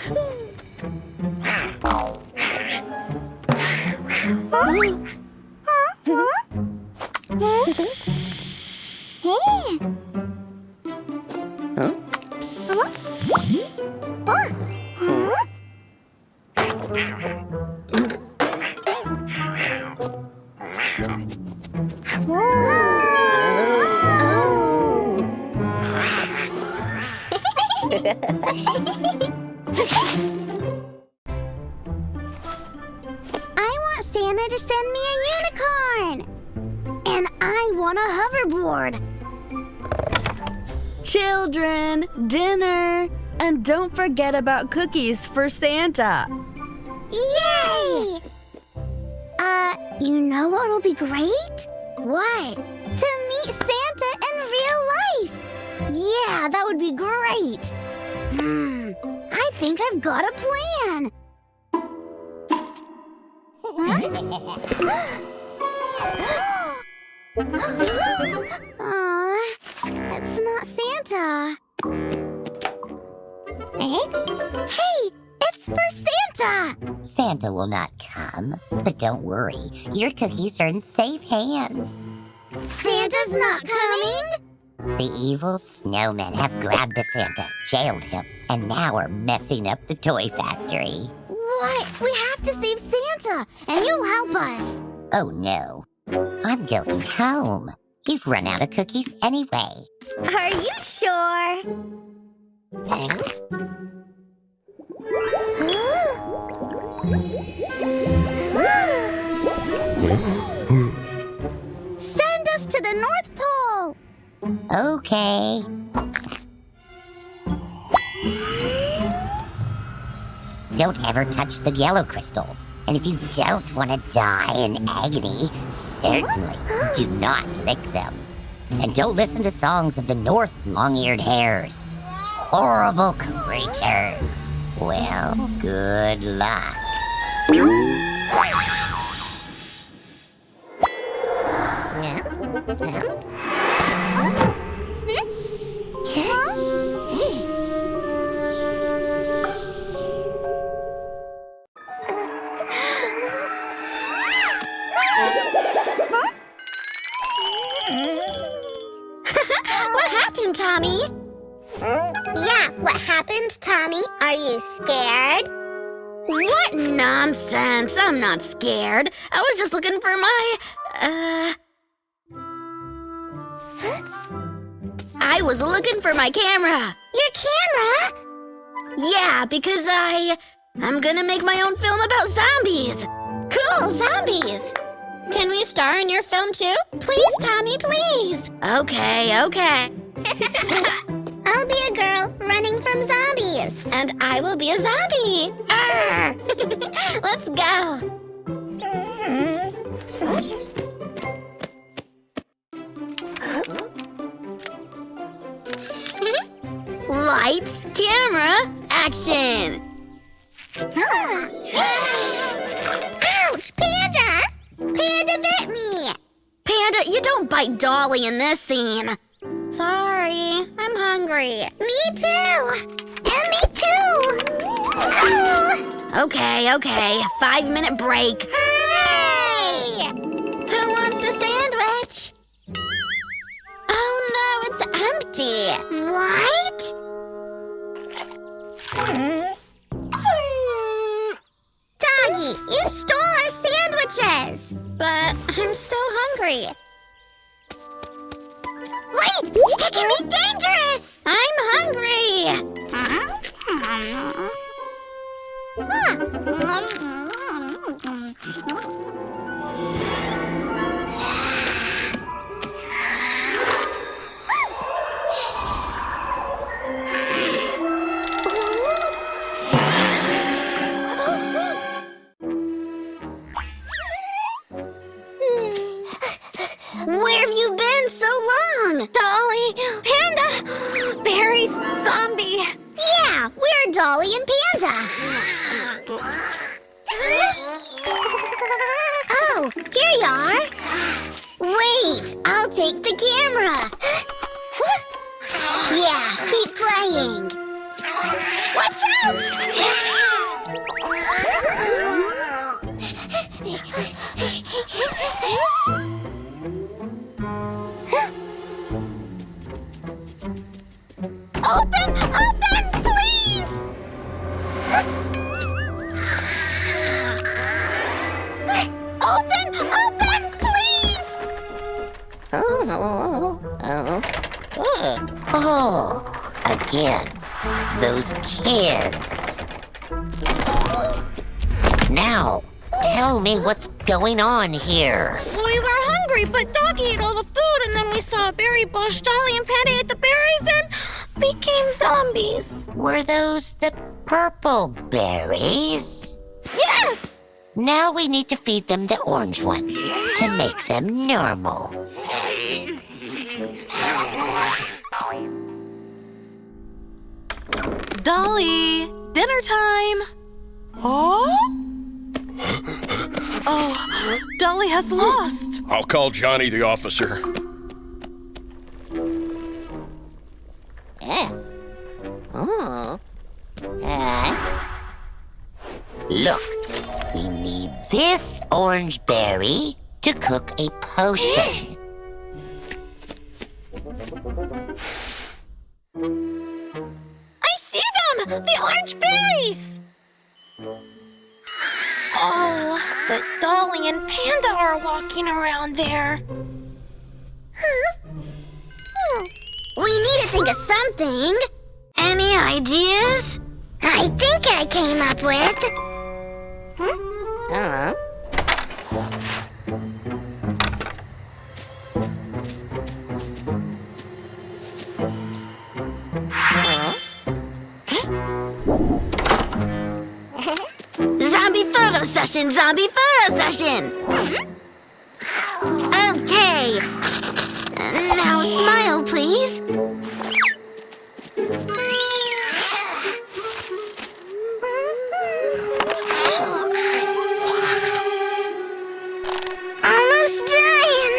I want Santa to send me a unicorn. And I want a hoverboard. Children, dinner. And don't forget about cookies for Santa. Yay! You know what'll be great? What? To meet Santa in real life. Yeah, that would be great. I think I've got a plan. Aw, it's not Santa. Hey, it's for Santa! Santa will not come, but don't worry. Your cookies are in safe hands. Santa's not coming? The evil snowmen have grabbed the Santa, jailed him, and now are messing up the toy factory. What? We have to save Santa, and you'll help us. Oh no, I'm going home. You've run out of cookies anyway. Are you sure? Send us to the North Pole! Okay. Don't ever touch the yellow crystals. And if you don't want to die in agony, certainly do not lick them. And don't listen to songs of the North long-eared hares. Horrible creatures. Well, good luck. What happened, Tommy? Yeah, what happened, Tommy? Are you scared? What nonsense! I'm not scared. I was just looking for my... I was looking for my camera. Your camera? Yeah, because I'm gonna make my own film about zombies. Cool, zombies! Can we star in your film too? Please, Tommy, please! Okay. I'll be a girl running from zombies. And I will be a zombie. Arr! Let's go. Lights, camera, action. Ouch, Panda! Panda bit me! Panda, you don't bite Dolly in this scene. Sorry, I'm hungry. Me too! And me too! Okay. 5-minute break. Hooray! Who wants a sandwich? Oh no, it's empty. What? Doggy, you stole our sandwiches! But I'm still hungry. Wait! It can be dangerous! I'm hungry! Where have you been so long? Dolly! Panda! Barry's zombie! Yeah, we're Dolly and Panda! Oh, here you are! Wait, I'll take the camera! Yeah, keep playing! Watch out! again. Those kids. Now, tell me what's going on here. We were hungry, but Doggy ate all the food, and then we saw a berry bush. Dolly and Patty ate the berries and became zombies. Were those the purple berries? Yes! Now we need to feed them the orange ones to make them normal. Dolly, dinner time. Oh? Oh, Dolly has lost. I'll call Johnny the officer. Look, we need this orange berry to cook a potion. I see them! The orange berries! Oh, but Dolly and Panda are walking around there. We need to think of something. Any ideas? I think I came up with. Zombie photo session, zombie photo session. Okay. Now smile, please. Almost done.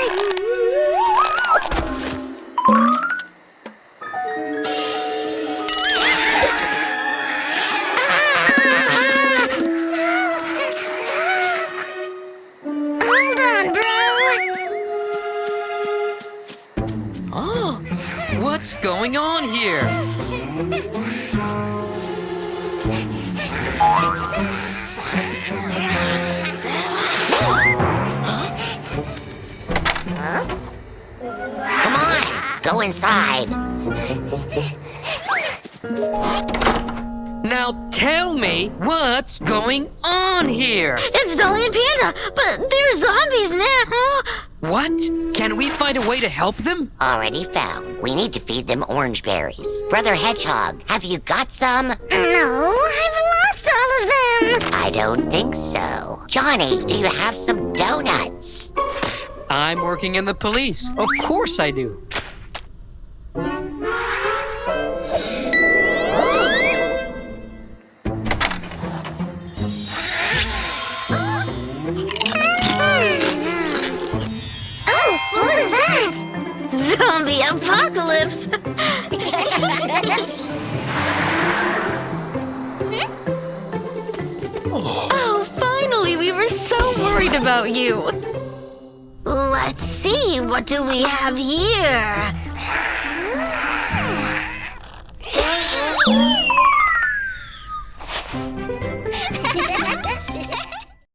Hold on, bro. Oh, what's going on here? Come on, go inside. Now tell me what's going on here. It's Dolly and Panda, but they're zombies now. What? Can we find a way to help them? Already found. We need to feed them orange berries. Brother Hedgehog, have you got some? No, I've lost all of them. I don't think so. Johnny, do you have some donuts? I'm working in the police. Of course I do. Oh, what was that? Zombie apocalypse. Oh, finally, we were so worried about you. Let's see, what do we have here?